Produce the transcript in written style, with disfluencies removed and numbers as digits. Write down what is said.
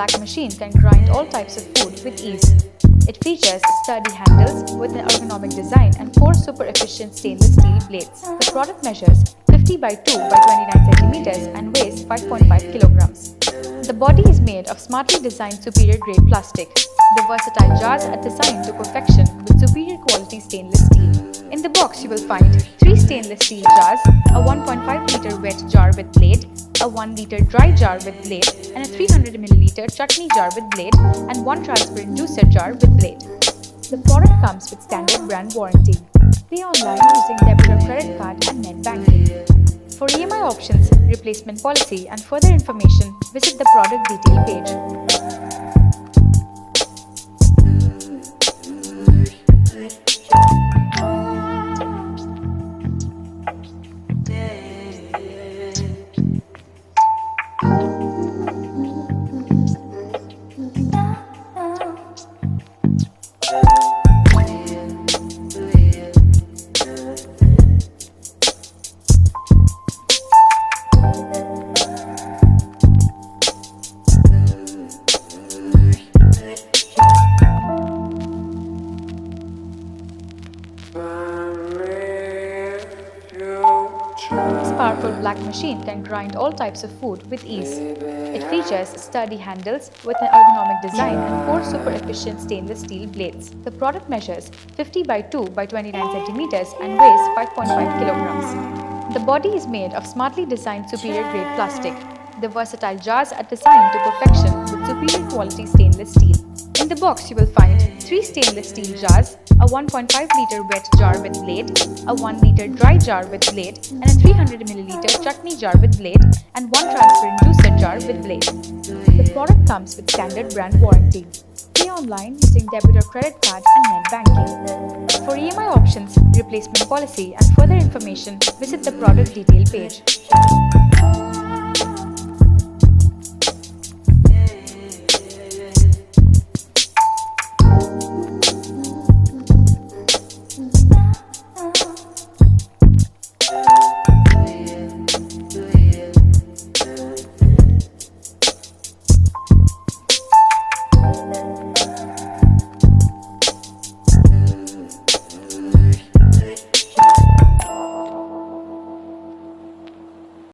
black machine can grind all types of food with ease. It features sturdy handles with an ergonomic design and 4 super efficient stainless steel blades. The product measures 50 by 2 by 29 centimeters and weighs 5.5 kilograms. The body is made of smartly designed superior grade plastic. The versatile jars are designed to perfection with superior quality stainless steel. In the box you will find 3 stainless steel jars, a 1.5 litre wet jar with blade, a 1 litre dry jar with blade, and a 300 ml chutney jar with blade, and 1 transparent juicer jar with blade. The product comes with standard brand warranty. Pay online using debit or credit card and net banking. For EMI options, replacement policy, and further information, visit the product detail page. This powerful black machine can grind all types of food with ease. It features sturdy handles with an ergonomic design and 4 super efficient stainless steel blades. The product measures 50 by 2 by 29 centimeters and weighs 5.5 kilograms. The body is made of smartly designed superior grade plastic. The versatile jars are designed to perfection with superior quality stainless steel. In the box you will find 3 stainless steel jars, a 1.5 litre wet jar with blade, a 1 litre dry jar with blade, and a 300 ml chutney jar with blade, and 1 transparent juicer jar with blade. The product comes with standard brand warranty. Pay online using debit or credit card and net banking. For EMI options, replacement policy, and further information, visit the product detail page.